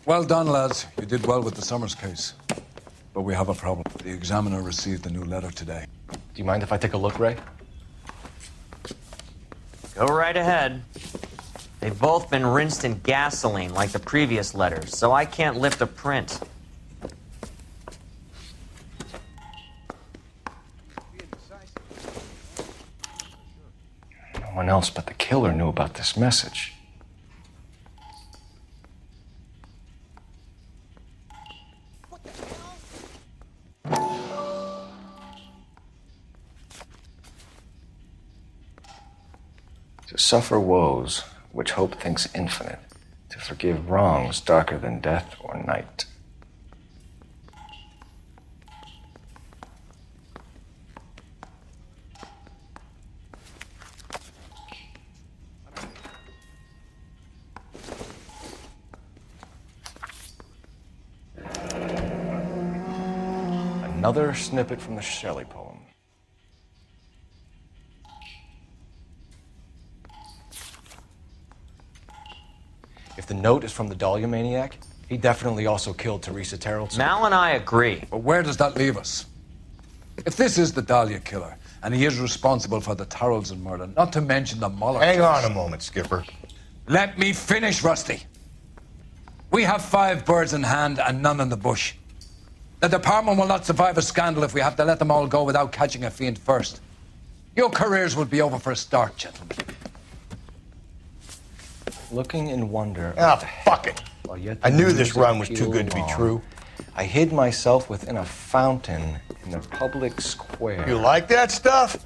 Well done, lads. You did well with the Summers case. But we have a problem. The examiner received a new letter today. Do you mind if I take a look, Ray? Go right ahead. They've both been rinsed in gasoline like the previous letters, so I can't lift a print. No one else but the killer knew about this message. To suffer woes which hope thinks infinite, to forgive wrongs darker than death or night. Another snippet from the Shelley poem. If the note is from the Dahlia maniac, he definitely also killed Teresa Terrellson. Mal and I agree. But where does that leave us? If this is the Dahlia killer, and he is responsible for the Tarrelson murder, not to mention the Muller Hang case. on a moment, Skipper. Let me finish, Rusty. We have 5 birds in hand and none in the bush. The department will not survive a scandal if we have to let them all go without catching a fiend first. Your careers will be over for a start, gentlemen. Looking in wonder. Fuck it. I knew this run was too good to be true. I hid myself within a fountain in the public square. You like that stuff?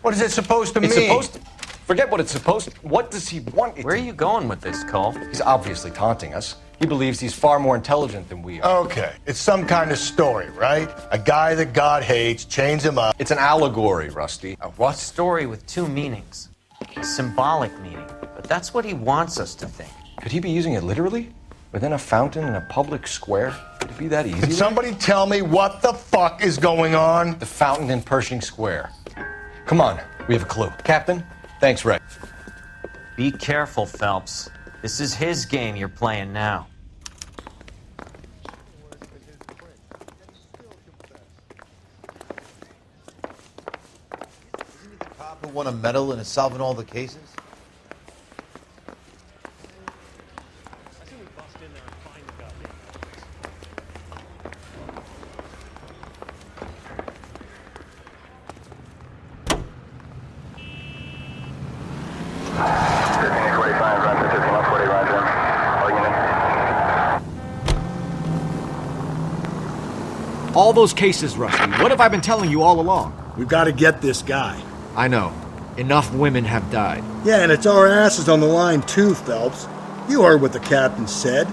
What is it supposed to mean? It's supposed to... Forget what it's supposed to... What does he want it Where are you going with this, Cole? He's obviously taunting us. He believes he's far more intelligent than we are. Okay, it's some kind of story, right? A guy that God hates, chains him up. It's an allegory, Rusty. A what? Story with 2 meanings. A symbolic meaning. But that's what he wants us to think. Could he be using it literally? Within a fountain in a public square? Could it be that easy? Can somebody tell me what the fuck is going on? The fountain in Pershing Square. Come on, we have a clue. Captain, thanks, Ray. Be careful, Phelps. This is his game you're playing now. Isn't he the cop who won a medal and is solving all the cases? All those cases, Rusty. What have I been telling you all along? We've got to get this guy. I know. Enough women have died. Yeah, and it's our asses on the line too, Phelps. You heard what the captain said.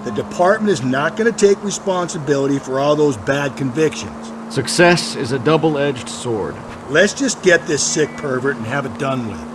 The department is not going to take responsibility for all those bad convictions. Success is a double-edged sword. Let's just get this sick pervert and have it done with.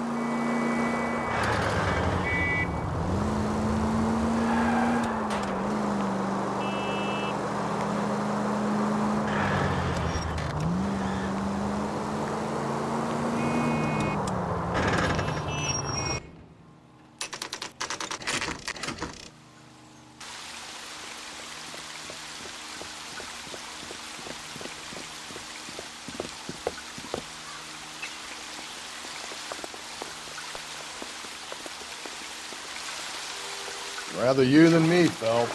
Rather you than me, Phelps.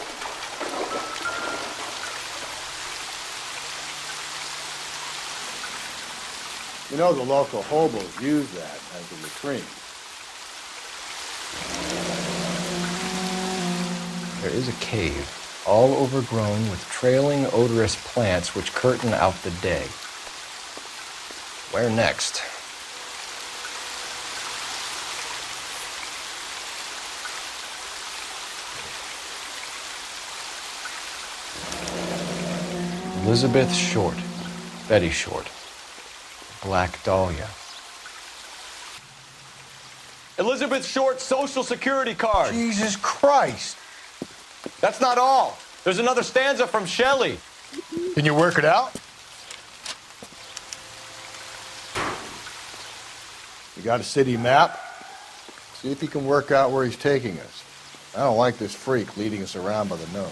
You know the local hobos use that as a latrine. There is a cave, all overgrown with trailing, odorous plants which curtain out the day. Where next? Elizabeth Short, Betty Short, Black Dahlia. Elizabeth Short's Social Security card. Jesus Christ. That's not all. There's another stanza from Shelley. Can you work it out? You got a city map? See if you can work out where he's taking us. I don't like this freak leading us around by the nose.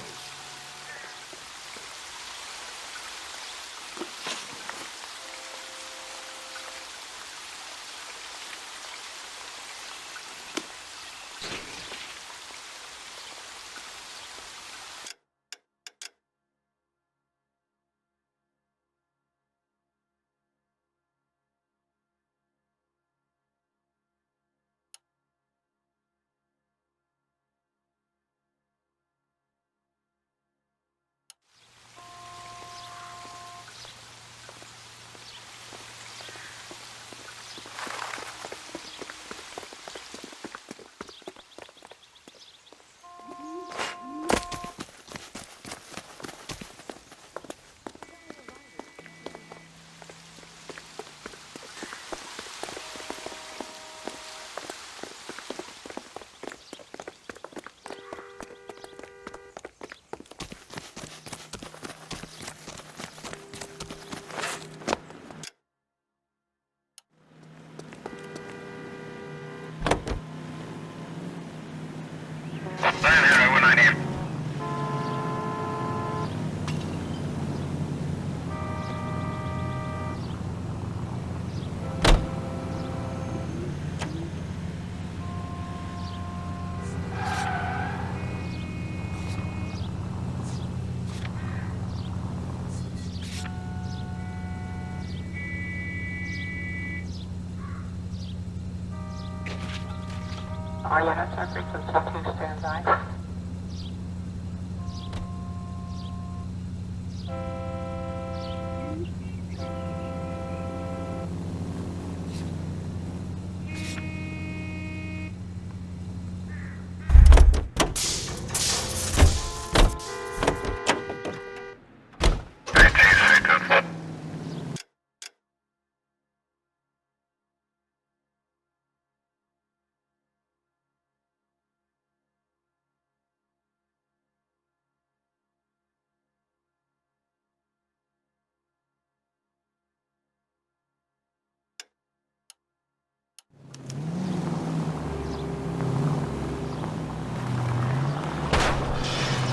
All units are frequency 2 standby.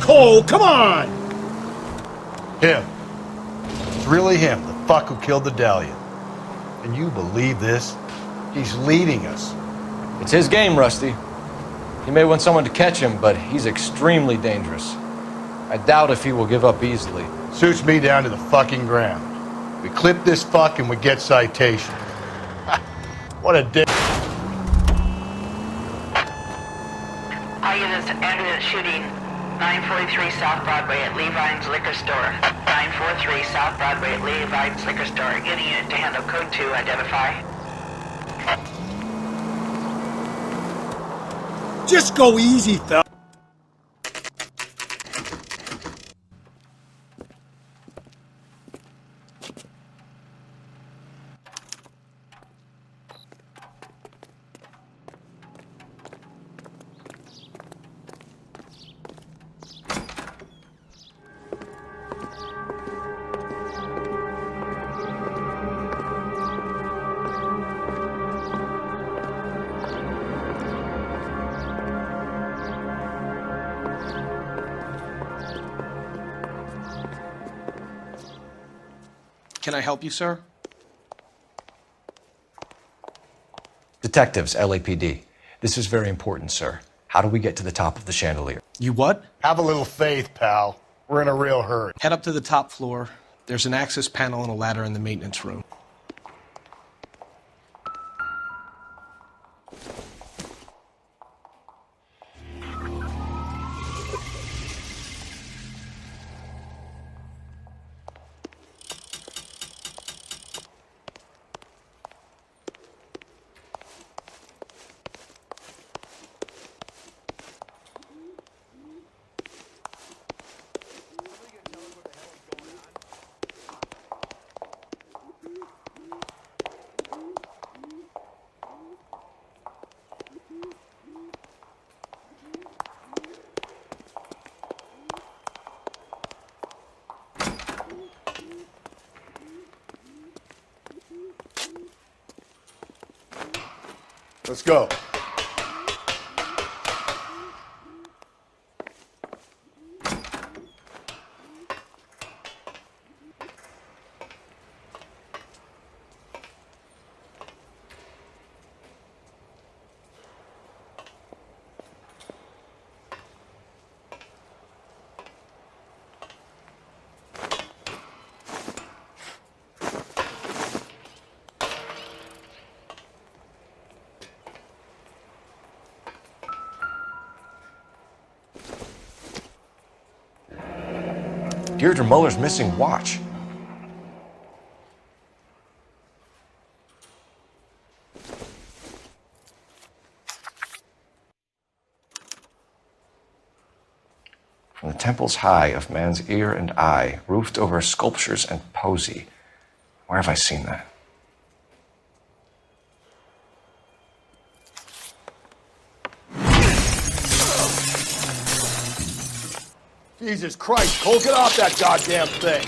Cole, come on! Him. It's really him, the fuck who killed the Dahlia. Can you believe this? He's leading us. It's his game, Rusty. He may want someone to catch him, but he's extremely dangerous. I doubt if he will give up easily. Suits me down to the fucking ground. We clip this fuck and we get citation. What a dick. All units ended at shooting 943 South Broadway at Levine's Liquor Store. 943 South Broadway at Levine's Liquor Store. Getting unit to handle code 2, identify. Just go easy, fella. Can I help you, sir? Detectives, LAPD. This is very important, sir. How do we get to the top of the chandelier? You what? Have a little faith, pal. We're in a real hurry. Head up to the top floor. There's an access panel and a ladder in the maintenance room. Let's go. Deirdre Muller's missing watch. From the temples high of man's ear and eye, roofed over sculptures and poesy. Where have I seen that? Jesus Christ, Cole, get off that goddamn thing!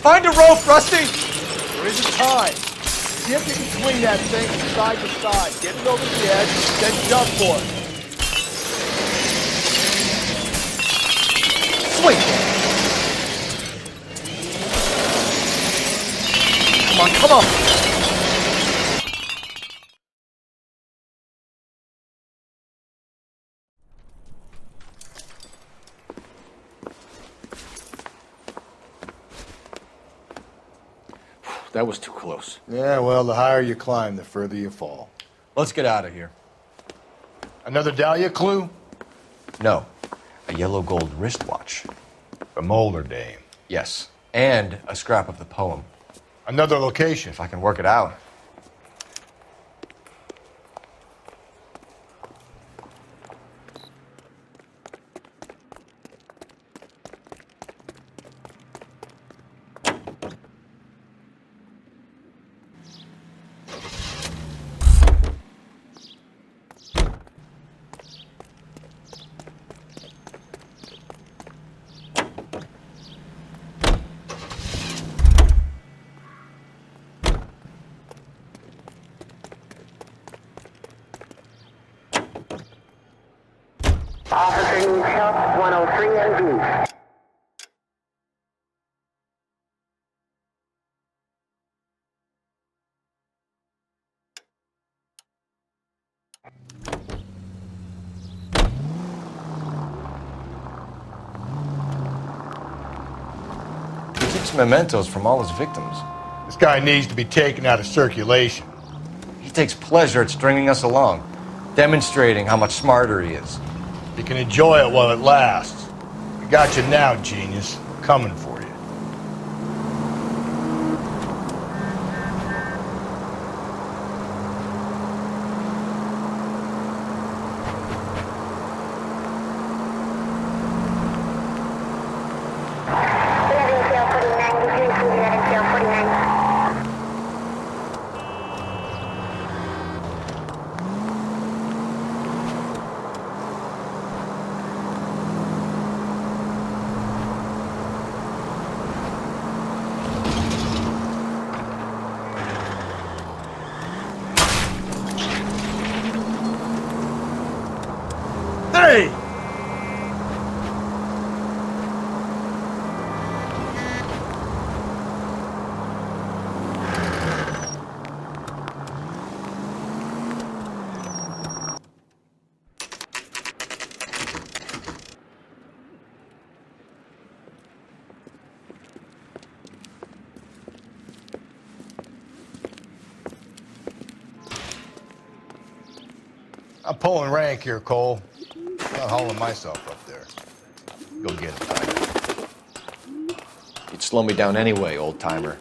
Find a rope, Rusty! There isn't time. See if you can swing that thing from side to side. Get it over the edge, then jump for it. Swing! Come on, come on! That was too close. Yeah, well, the higher you climb, the further you fall. Let's get out of here. Another Dahlia clue? No, a yellow gold wristwatch. The Molar dame. Yes, and a scrap of the poem, Another location. if I can work it out. Officer needs help, 103 MD. He keeps mementos from all his victims. This guy needs to be taken out of circulation. He takes pleasure at stringing us along, demonstrating how much smarter he is. You can enjoy it while it lasts. I got you now, genius. I'm coming for you. Hey! I'm pulling rank here, Cole. Not hauling myself up there. Go get it, Tiger. You'd slow me down anyway, old timer.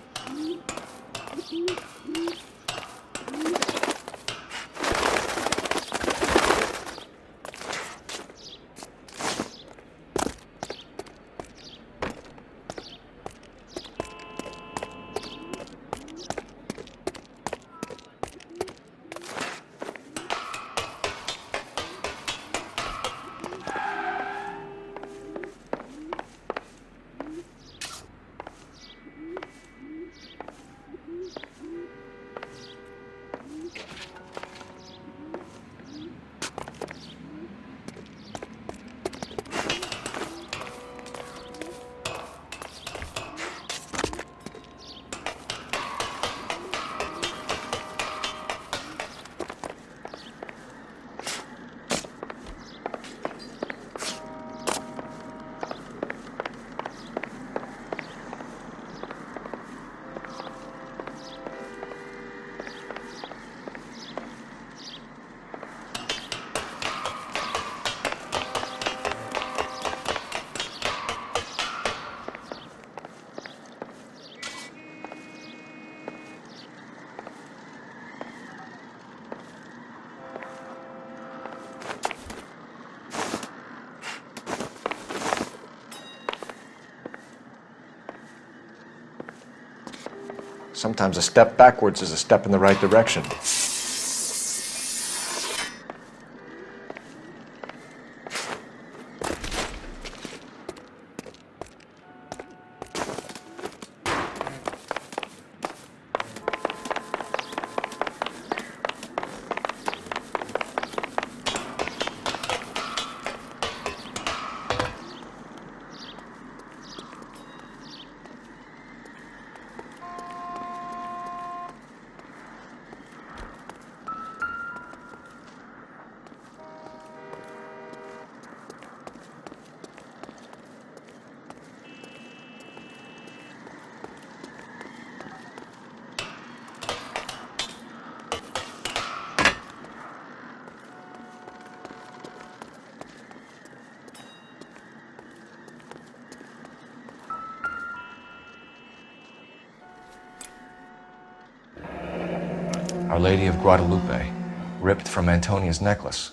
Sometimes a step backwards is a step in the right direction. Our Lady of Guadalupe, ripped from Antonia's necklace.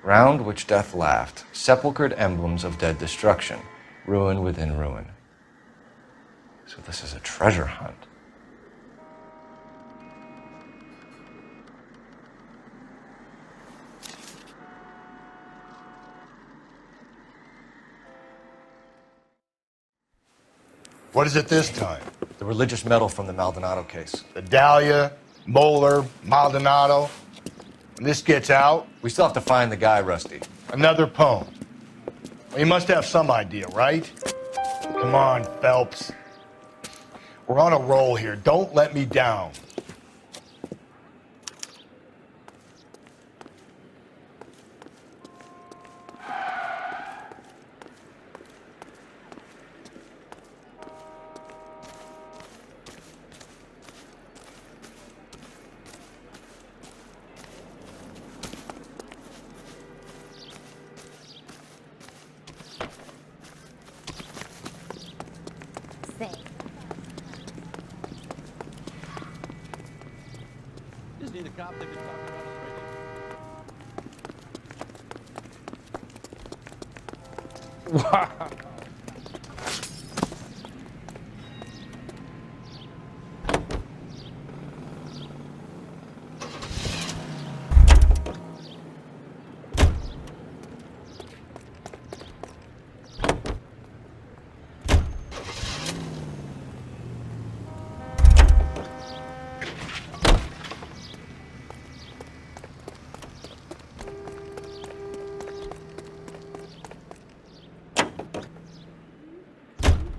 Round which death laughed, sepulchred emblems of dead destruction, ruin within ruin. So this is a treasure hunt. What is it this time? The religious medal from the Maldonado case. The Dahlia, Moeller, Maldonado. When this gets out, We still have to find the guy, Rusty. another poem. Well, you must have some idea, right? Come on, Phelps. We're on a roll here. Don't let me down.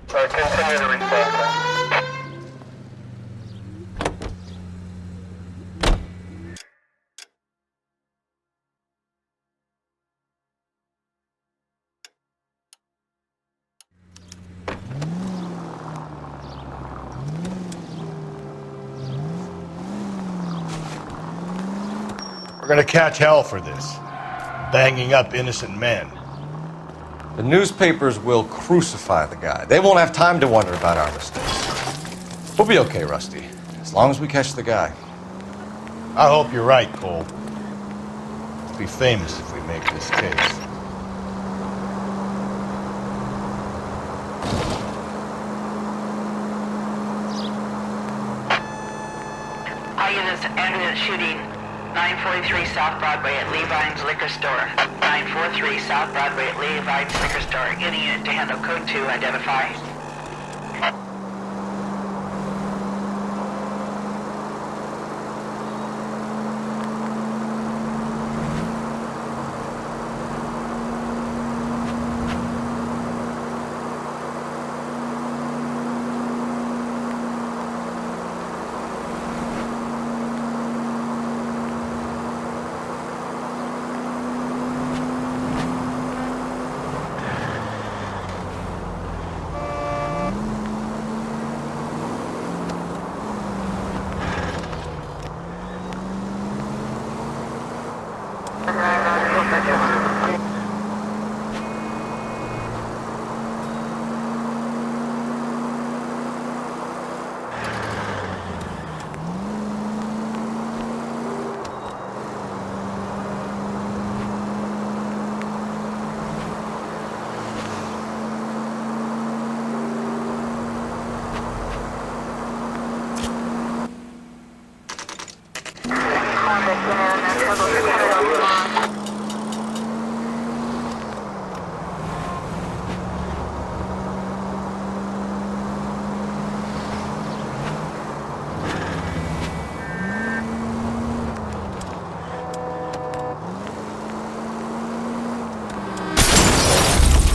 Continue to respond. We're gonna catch hell for this. Banging up innocent men. The newspapers will crucify the guy. They won't have time to wonder about our mistakes. We'll be okay, Rusty, as long as we catch the guy. I hope you're right, Cole. We'll be famous if we make this case. All units ended at shooting 943 South Broadway at Levine's Liquor Store. 943 South Broadway at Levine's Liquor Store. Any unit to handle code 2, identify.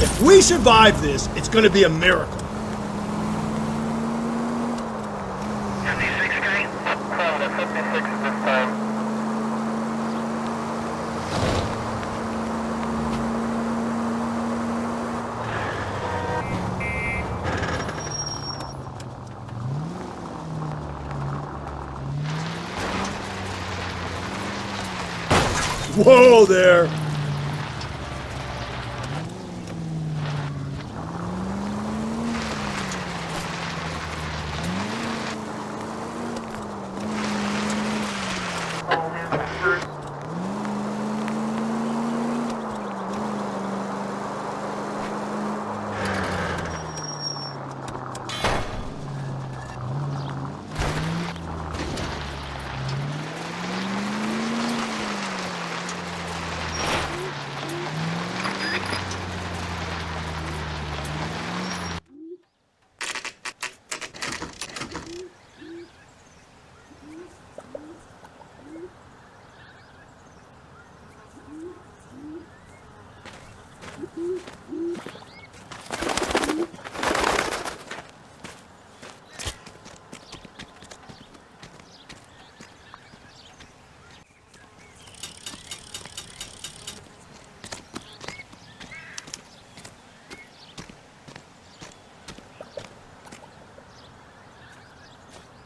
If we survive this, it's going to be a miracle. 56 Street. Crown to 56 at this time. Whoa there!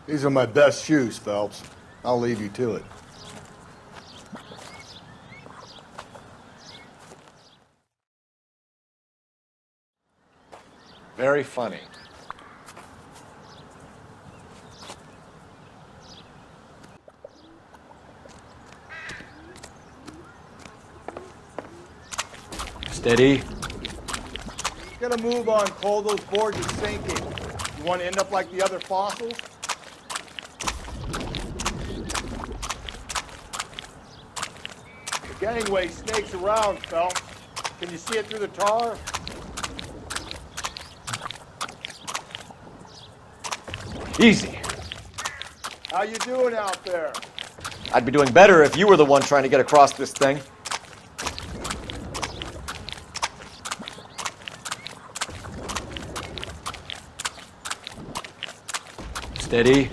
These are my best shoes, Phelps. I'll leave you to it. Very funny. Steady. Gotta move on, Cole. Those boards are sinking. You want to end up like the other fossils? The gangway snakes around, Phelps. Can you see it through the tar? Easy. How you doing out there? I'd be doing better if you were the one trying to get across this thing. Steady.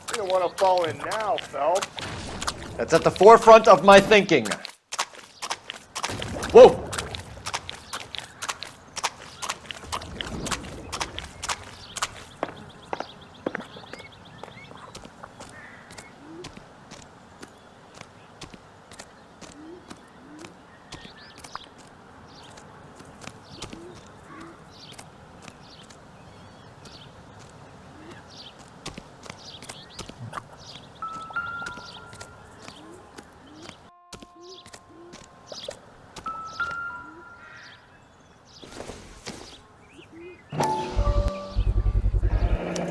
You don't want to fall in now, Phelps. That's at the forefront of my thinking. Whoa!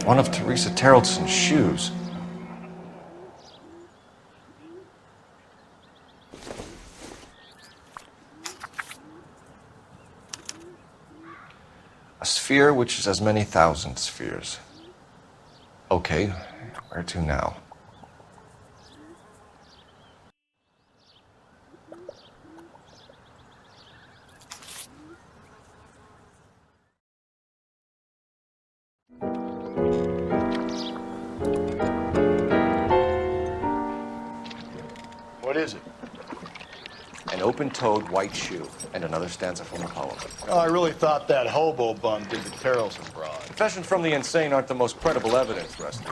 One of Teresa Terreldson's shoes. A sphere which is as many thousand spheres. Okay, where to now? What is it? An open-toed white shoe, and another stanza from the poem. Oh, I really thought that hobo bum did the Terrelson broad. Confessions from the insane aren't the most credible evidence, Rusty.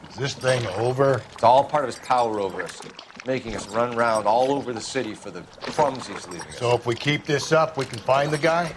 Is this thing over? It's all part of his power over us, making us run round all over the city for the crumbs he's leaving us. So if we keep this up, we can find the guy?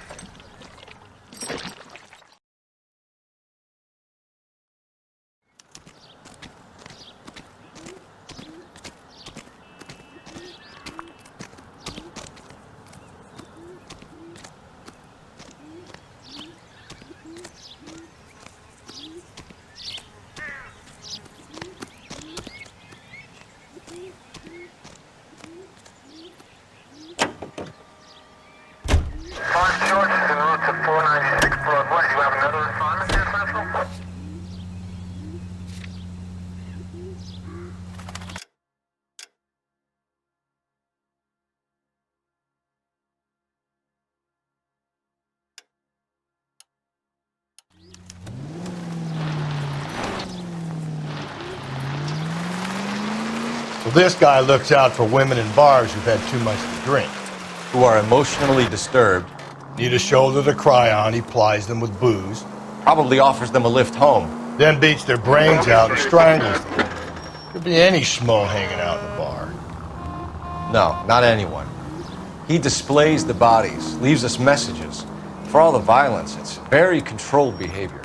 Mark George So this guy looks out for women in bars who've had too much to drink. Who are emotionally disturbed. Need a shoulder to cry on, he plies them with booze. Probably offers them a lift home. Then beats their brains out and strangles them. Could be any schmo hanging out in the bar. No, not anyone. He displays the bodies, leaves us messages. For all the violence, it's very controlled behavior.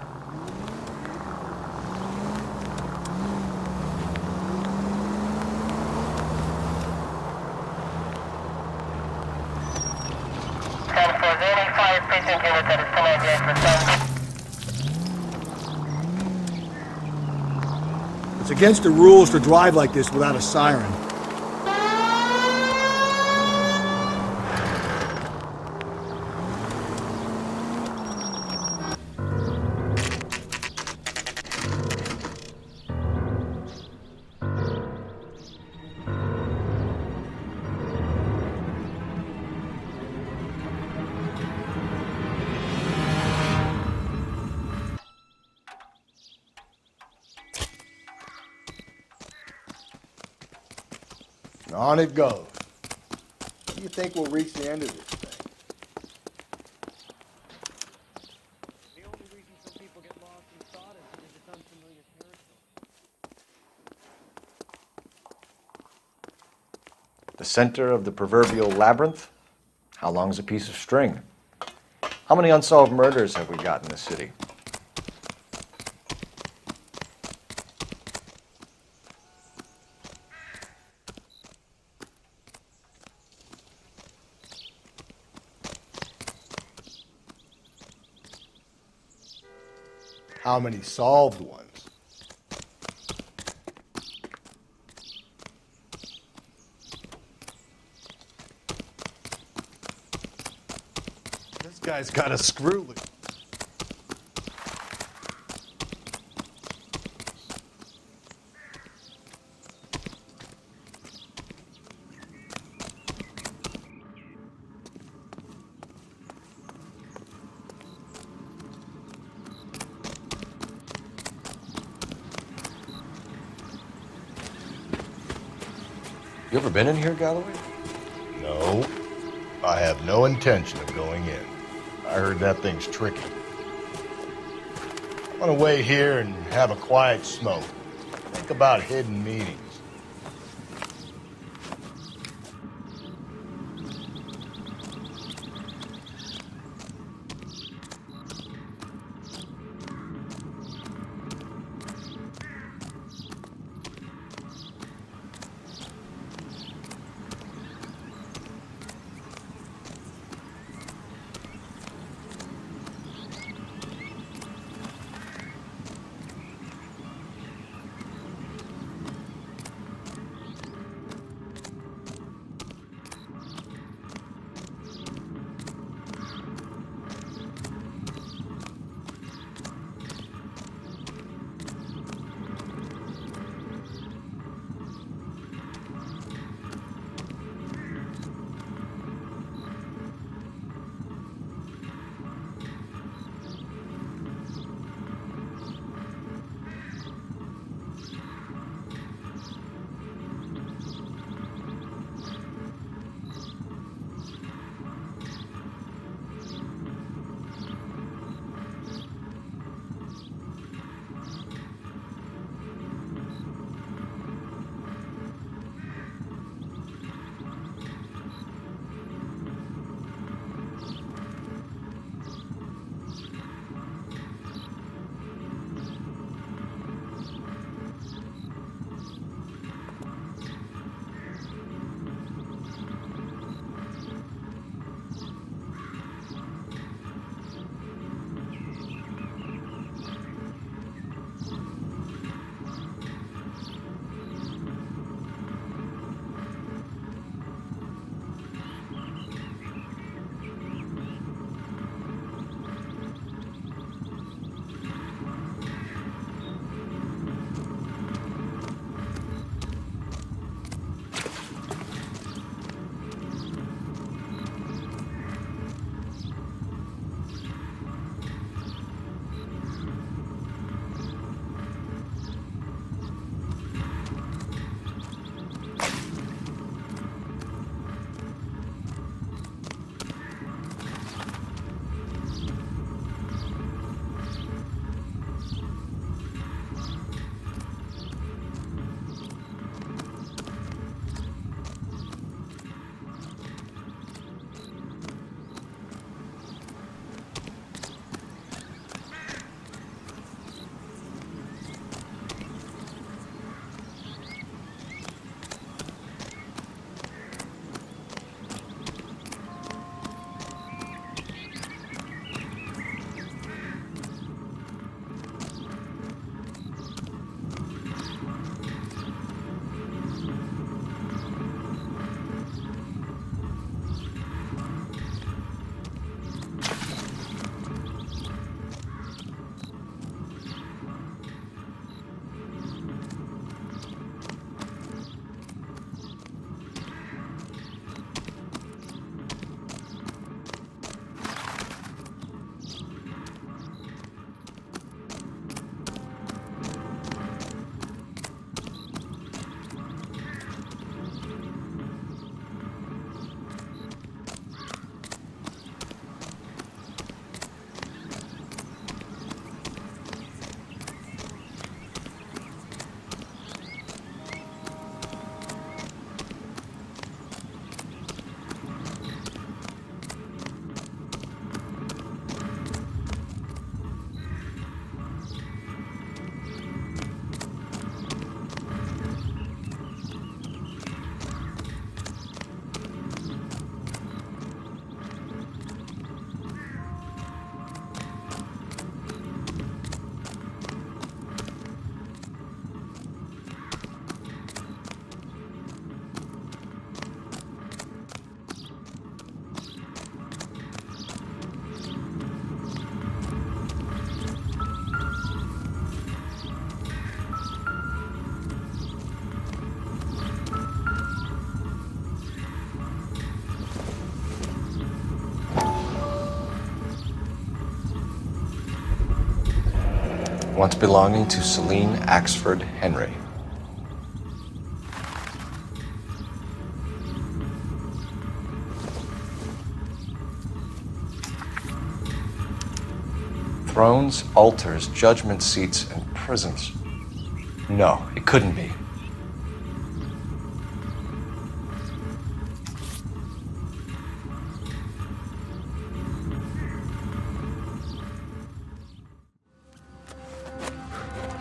It's against the rules to drive like this without a siren. On it goes. When do you think we'll reach the end of this thing? The only reason some people get lost in thought is because it's unfamiliar territory. The center of the proverbial labyrinth? How long's a piece of string? How many unsolved murders have we got in this city? How many solved ones? This guy's got a screw loose. You ever been in here, Galloway? No, I have no intention of going in. I heard that thing's tricky. I want to wait here and have a quiet smoke. Think about hidden meetings. once belonging to Celine Axford Henry. Thrones, altars, judgment seats, and prisons. No, it couldn't be.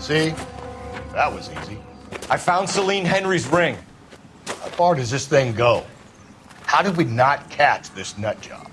See? That was easy. I found Celine Henry's ring. How far does this thing go? How did we not catch this nut job?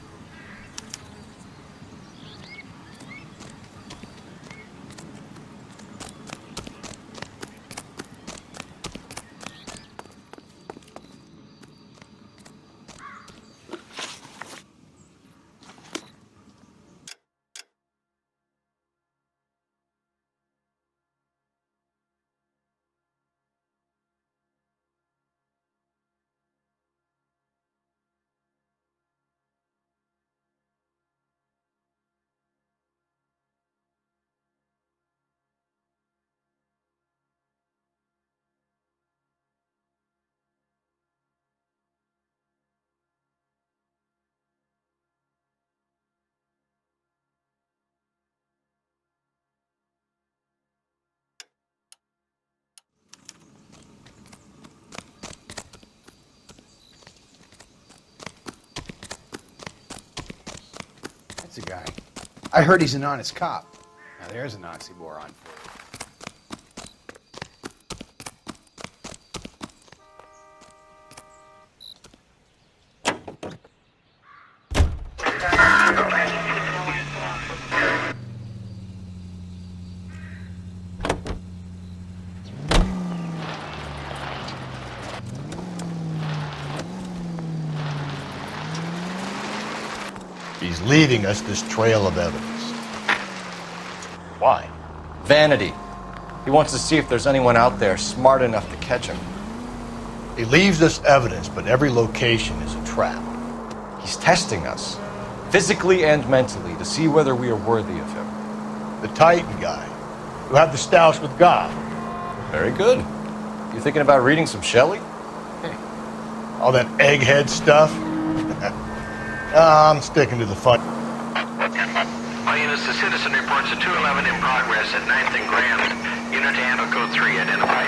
That's a guy. I heard he's an honest cop. Now there's an oxymoron for you. He's leaving us this trail of evidence. Why? Vanity. He wants to see if there's anyone out there smart enough to catch him. He leaves us evidence, but every location is a trap. He's testing us, physically and mentally, to see whether we are worthy of him. The Titan guy, who had the stoush with God. Very good. You thinking about reading some Shelley? All that egghead stuff. I'm sticking to the fun. All units, the citizen reports a 211 in progress at 9th and Grand. Unit to handle code 3, identify.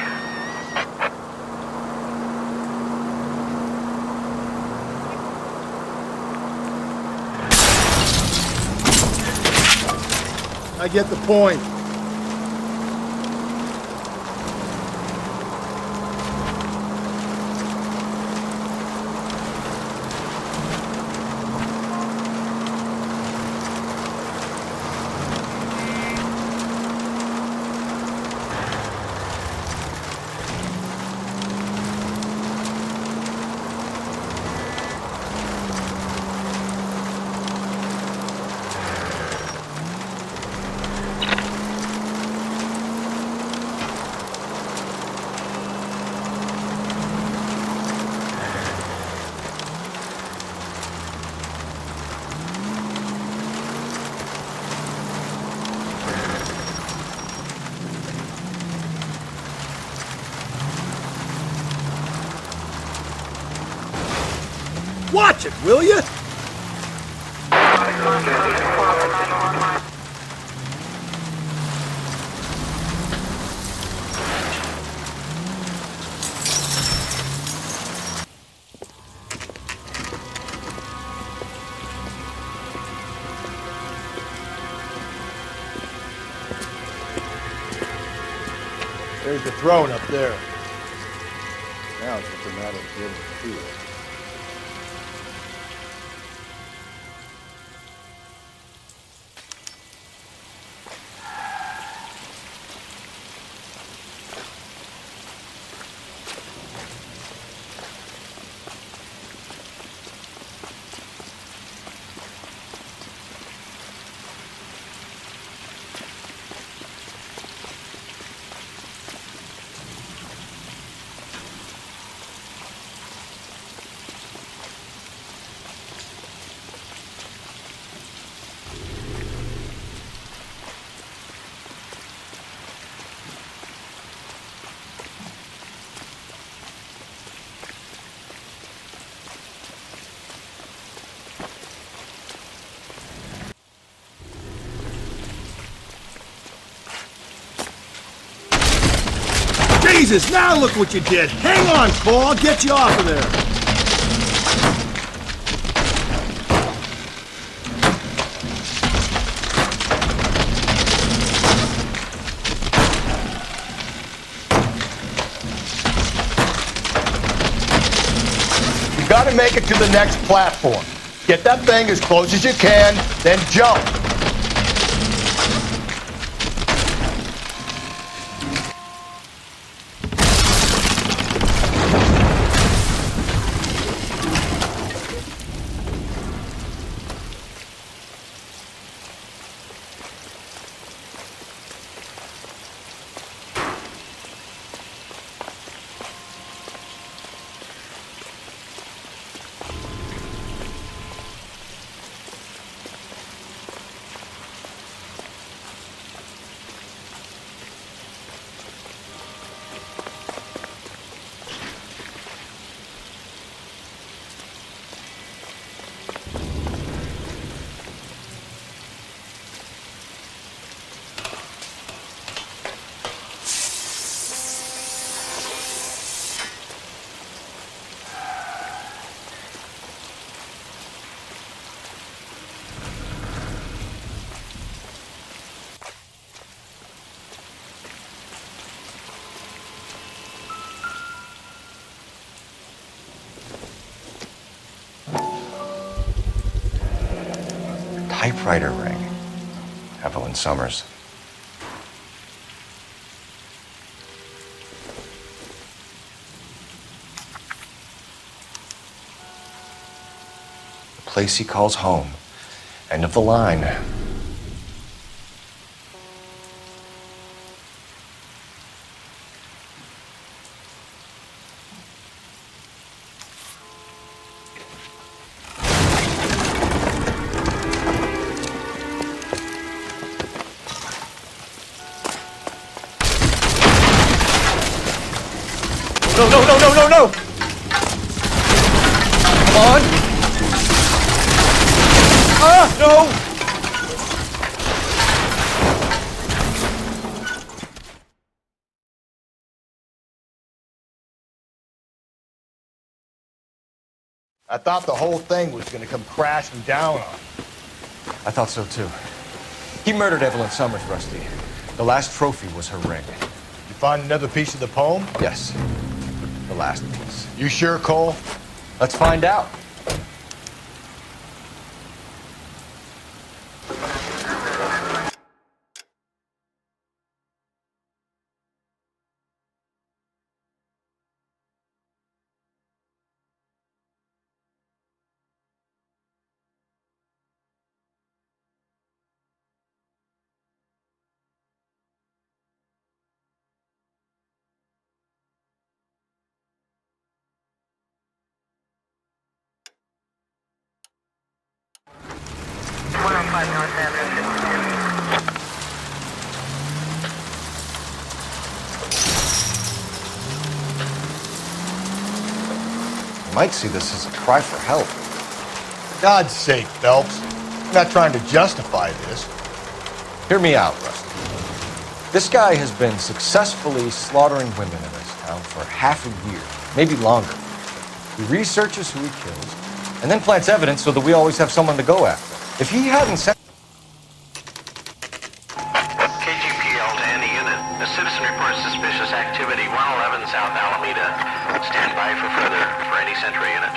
I get the point. Watch it, will you? There's the throne up there. Now it's just a matter of getting to it. Jesus, now look what you did. Hang on, Cole, I'll get you off of there. You gotta make it to the next platform. Get that thing as close as you can, then jump. Typewriter ring. Evelyn Summers. The place he calls home. End of the line. No, no, no, no, no, no! Come on! Ah, no! I thought the whole thing was gonna come crashing down on him. I thought so too. He murdered Evelyn Summers, Rusty. The last trophy was her ring. You find another piece of the poem? Yes. The last piece. You sure, Cole? Let's find out. You might see this as a cry for help. For God's sake, Phelps. I'm not trying to justify this. Hear me out, Rusty. This guy has been successfully slaughtering women in this town for half a year, maybe longer. He researches who he kills, and then plants evidence so that we always have someone to go after. If he hadn't sent... KGPL to any unit. A citizen reports suspicious activity 111 South Alameda. Stand by for any Central unit.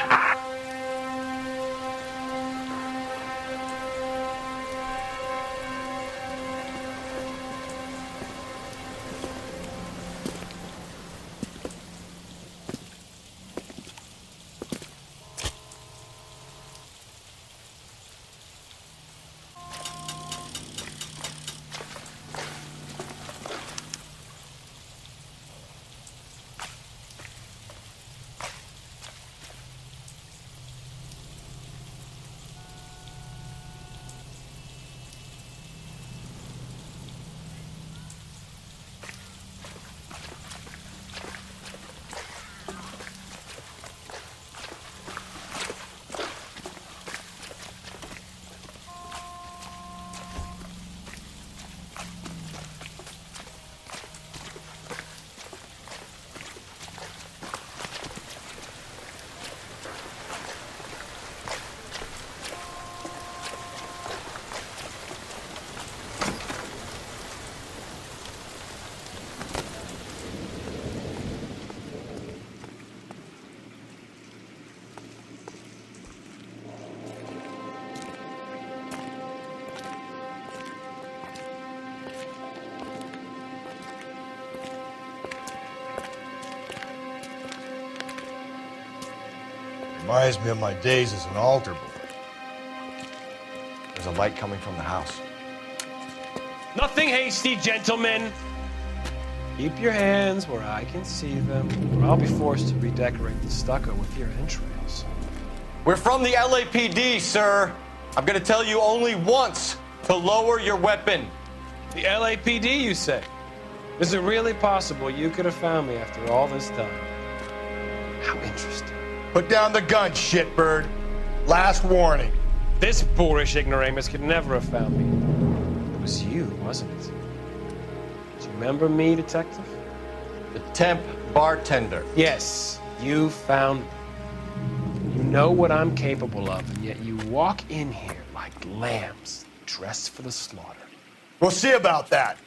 Reminds me of my days as an altar boy. There's a light coming from the house. Nothing hasty, gentlemen. Keep your hands where I can see them, or I'll be forced to redecorate the stucco with your entrails. We're from the LAPD, sir. I'm gonna tell you only once to lower your weapon. The LAPD, you say? Is it really possible you could have found me after all this time? How interesting. Put down the gun, shitbird. Last warning. This boorish ignoramus could never have found me. It was you, wasn't it? Do you remember me, detective? The temp bartender. Yes, you found me. You know what I'm capable of, and yet you walk in here like lambs dressed for the slaughter. We'll see about that.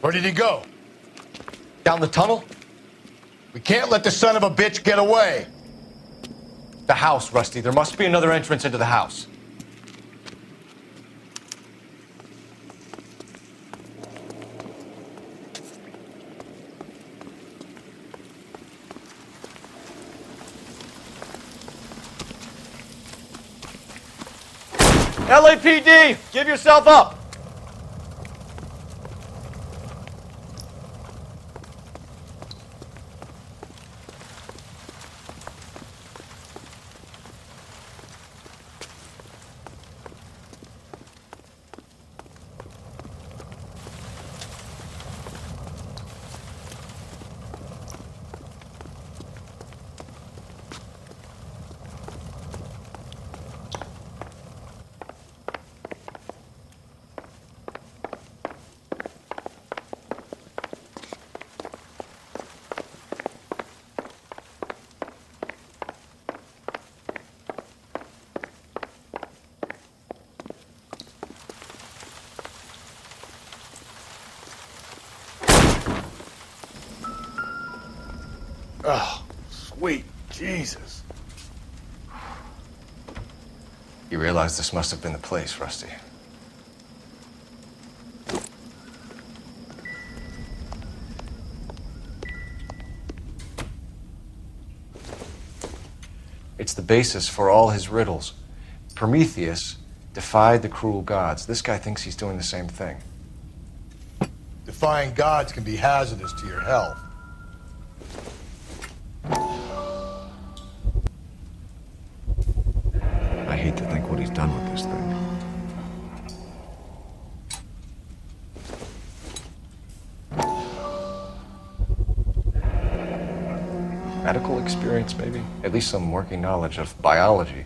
Where did he go? Down the tunnel? We can't let the son of a bitch get away. The house, Rusty. There must be another entrance into the house. LAPD, give yourself up. Oh, sweet Jesus. You realize this must have been the place, Rusty. It's the basis for all his riddles. Prometheus defied the cruel gods. This guy thinks he's doing the same thing. Defying gods can be hazardous to your health. I hate to think what he's done with this thing. Medical experience, maybe? At least some working knowledge of biology.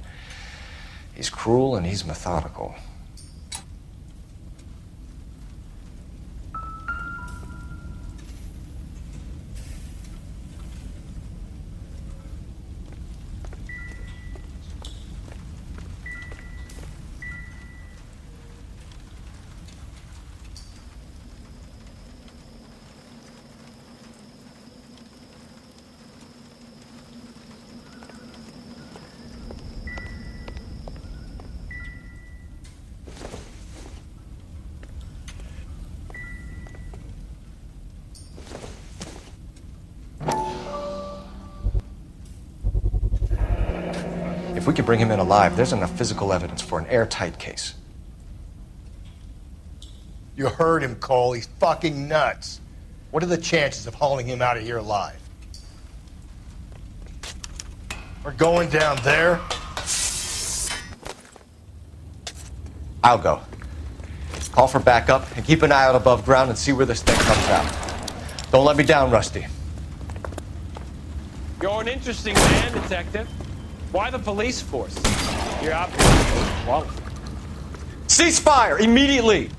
He's cruel and he's methodical. If we could bring him in alive, there's enough physical evidence for an airtight case. You heard him, Cole. He's fucking nuts. What are the chances of hauling him out of here alive? We're going down there. I'll go. Call for backup and keep an eye out above ground and see where this thing comes out. Don't let me down, Rusty. You're an interesting man, detective. Why the police force? You're obviously qualified. Cease fire immediately!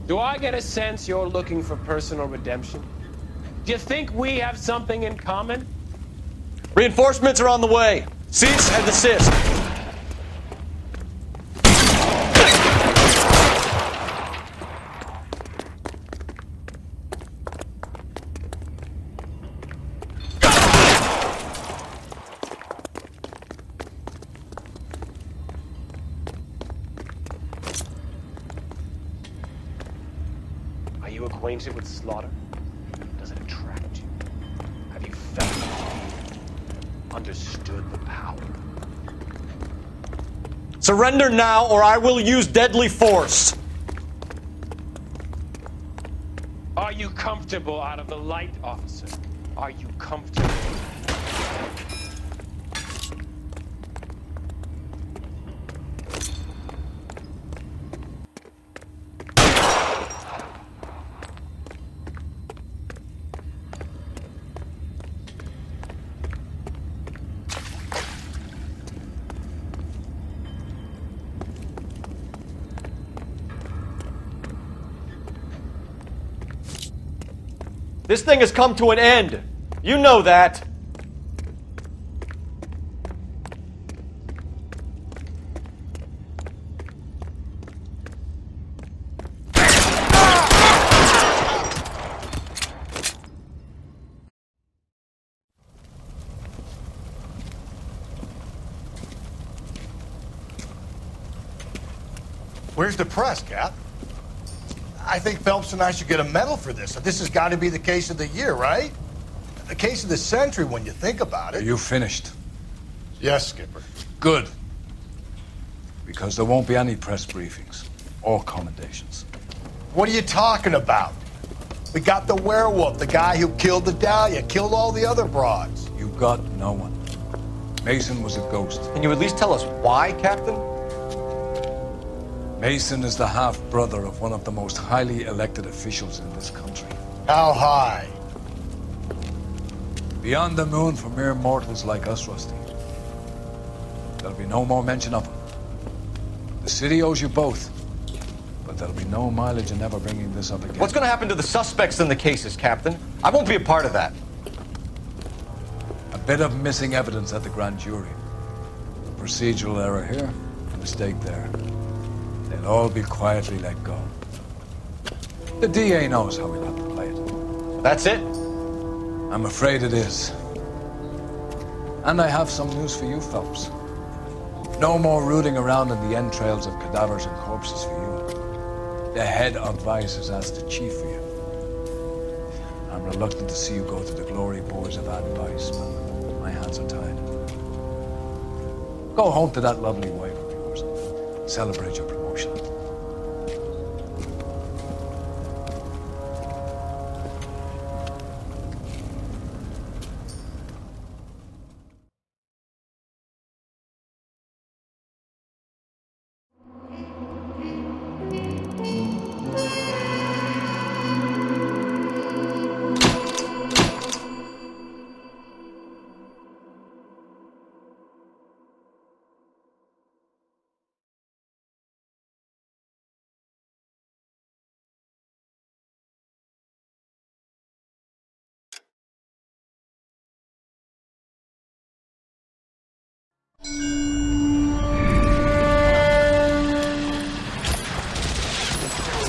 Do I get a sense you're looking for personal redemption? Do you think we have something in common? Reinforcements are on the way. Cease and desist. Are you acquainted with slaughter? Does it attract you? Have you felt the fear? Understood the power? Surrender now, or I will use deadly force. Are you comfortable out of the light, officer? Are you comfortable? This thing has come to an end. You know that. Where's the press, Cap? I think Phelps and I should get a medal for this. This has got to be the case of the year, right? The case of the century when you think about Are it. you finished? Yes, Skipper. Good. Because there won't be any press briefings or commendations. What are you talking about? We got the werewolf, the guy who killed the Dahlia, killed all the other broads. You got no one. Mason was a ghost. Can you at least tell us why, Captain? Mason is the half-brother of one of the most highly elected officials in this country. How high? Beyond the moon for mere mortals like us, Rusty. There'll be no more mention of him. The city owes you both, but there'll be no mileage in ever bringing this up again. What's going to happen to the suspects in the cases, Captain? I won't be a part of that. A bit of missing evidence at the grand jury. A procedural error here, a mistake there. They'll all be quietly let go. The DA knows how we got to play it. That's it? I'm afraid it is. And I have some news for you, Phelps. No more rooting around in the entrails of cadavers and corpses for you. The head of Vice has asked the chief for you. I'm reluctant to see you go to the glory boards of advice, but my hands are tied. Go home to that lovely wife of yours. Celebrate your promotion.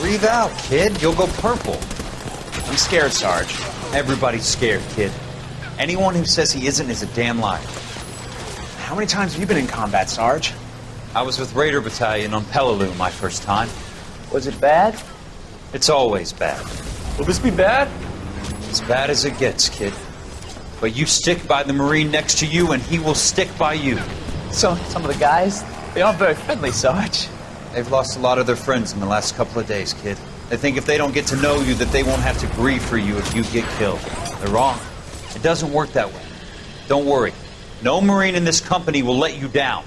Breathe out, kid. You'll go purple. I'm scared, Sarge. Everybody's scared, kid. Anyone who says he isn't is a damn liar. How many times have you been in combat, Sarge? I was with Raider Battalion on Peleliu my first time. Was it bad? It's always bad. Will this be bad? As bad as it gets, kid. But you stick by the Marine next to you, and he will stick by you. So, some of the guys, they aren't very friendly, Sarge. They've lost a lot of their friends in the last couple of days, kid. They think if they don't get to know you, that they won't have to grieve for you if you get killed. They're wrong. It doesn't work that way. Don't worry. No Marine in this company will let you down.